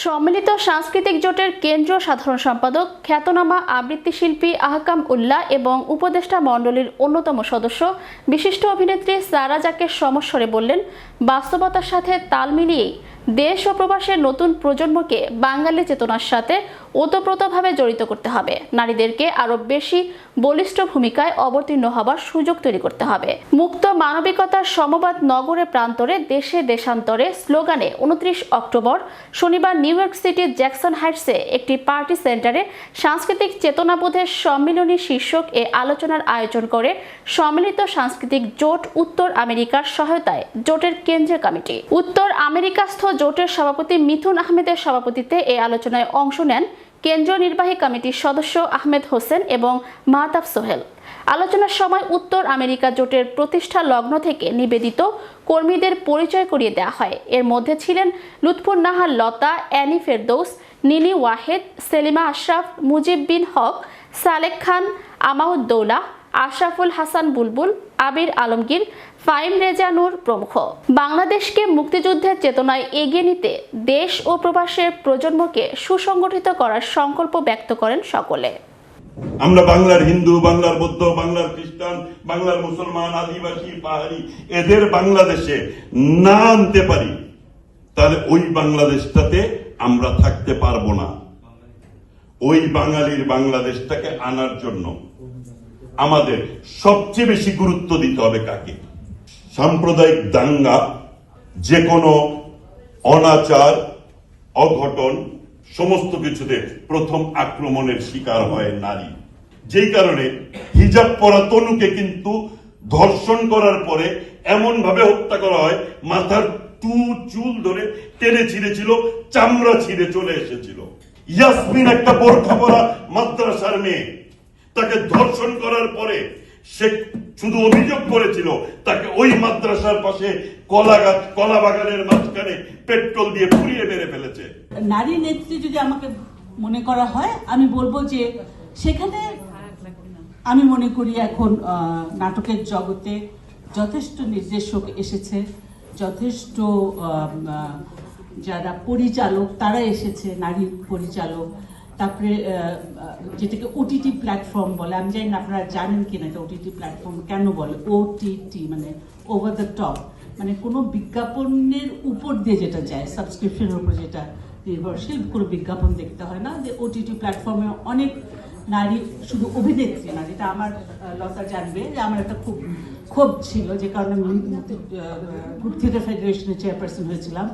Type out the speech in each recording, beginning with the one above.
সম্মিলিত সাংস্কৃতিক জোটের কেন্দ্রীয় সাধারণ সম্পাদক খ্যাতনামা আবৃত্তি শিল্পী আহকাম উল্লাহ এবং উপদেষ্টা মণ্ডলীর অন্যতম সদস্য বিশিষ্ট অভিনেত্রী সারা জাকের সমস্বরে বললেন, বাস্তবতার সাথে তাল মিলিয়েই দেশ ও প্রবাসের নতুন প্রজন্মকে বাঙালি চেতনার সাথে ওতপ্রোতভাবে জড়িত করতে হবে। নারীদেরকে আরও বেশি বলিষ্ঠ ভূমিকায় অবতীর্ণ হবার সুযোগ তৈরি করতে হবে। মুক্ত মানবিকতার সমবাদ নগরে প্রান্তরে দেশে দেশান্তরে স্লোগানে 29 অক্টোবর শনিবার নিউ ইয়র্ক সিটির জ্যাকসন হাইটসে একটি পার্টি সেন্টারে সাংস্কৃতিক চেতনাবোধের সম্মিলনী শীর্ষক এ আলোচনার আয়োজন করে সম্মিলিত সাংস্কৃতিক জোট উত্তর আমেরিকার সহায়তায় জোটের কেন্দ্রীয় কমিটি। উত্তর আমেরিকাস্থ জোটের সভাপতি মিথুন আহমেদের সভাপতিত্বে এই আলোচনায় অংশ নেন কেন্দ্রীয় নির্বাহী কমিটির সদস্য আহমেদ হোসেন এবং মাহতাব সোহেল। আলোচনার সময় উত্তর আমেরিকা জোটের প্রতিষ্ঠা লগ্ন থেকে নিবেদিত কর্মীদের পরিচয় করিয়ে দেওয়া হয়। এর মধ্যে ছিলেন লুৎফুন নাহার লতা, অ্যানি ফেরদৌস, নিনি ওয়াহেদ, সেলিমা আশরাফ, মুজিব বিন হক, সালেক খান, আমাউদ্দৌলা, আশরাফুল হাসান বুলবুল, আবির আলমগীর, ফাইম রেজা নূর প্রমুখ। বাংলাদেশকে মুক্তিযুদ্ধের চেতনায় এগিয়ে নিতে দেশ ও প্রবাসের প্রজন্মকে সুসংগঠিত করার সংকল্প ব্যক্ত করেন সকলে। আমরা বাংলার হিন্দু, বাংলার বৌদ্ধ, বাংলার খ্রিস্টান, বাংলার মুসলমান, আদিবাসী, পাহাড়ি এদের বাংলাদেশে না আনতে পারি, তাহলে ওই বাংলাদেশটাতে আমরা থাকতে পারবো না। ওই বাঙালির বাংলাদেশটাকে আনার জন্য আমাদের সবচেয়ে বেশি গুরুত্ব দিতে হবে কাকে? সাম্প্রদায়িক দাঙ্গা, যে কোনো অনাচার, অঘটন সমস্ত কিছুতে প্রথম আক্রমণের শিকার হয় নারী। যেই কারণে হিজাব পরা তনুকে কিন্তু ধর্ষণ করার পরে এমন ভাবে হত্যা করা হয়, মাথার চুল ধরে টেনে ছিঁড়েছিল, চামড়া ছিঁড়ে চলে এসেছিল। ইয়াসমিন একটা বোরখা পরা মাদ্রাসার মেয়ে, তাকে ধর্ষণ করার পরে সে শুধু অভিযোগ করেছিল, তাকে ওই মাদ্রাসার পাশে কলা বাগানের মাঝখানে পেট্রোল দিয়ে পুড়িয়ে মেরে ফেলেছে। নারী নেত্রী যদি আমাকে মনে করা হয়, আমি বলবো যে সেখানে আমি মনে করি এখন নাটকের জগতে যথেষ্ট নির্দেশক এসেছে, যথেষ্ট যারা পরিচালক তারা এসেছে, নারী পরিচালক। তারপরে যেটাকে ওটিটি প্ল্যাটফর্ম বলে, আমি জানি না আপনারা জানেন কিনা এটা ওটিটি প্ল্যাটফর্ম কেন বলে। ওটিটি মানে ওভার দ্য টপ, মানে কোনো বিজ্ঞাপনের উপর দিয়ে যেটা যায়, সাবস্ক্রিপশনের উপর যেটা নির্ভরশীল, কোনো বিজ্ঞাপন দেখতে হয় না। যে ওটিটি প্ল্যাটফর্মে অনেক নারী, শুধু অভিনেত্রী না, যেটা আমার লতা জানবে যে আমার একটা খুব ক্ষোভ ছিল, যে কারণে গ্রুপ থিয়েটার ফেডারেশনের চেয়ারপারসন হয়েছিলাম,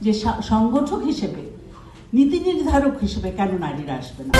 যে সংগঠক হিসেবে, নীতি নির্ধারক হিসেবে কেন নারীরা আসবে না।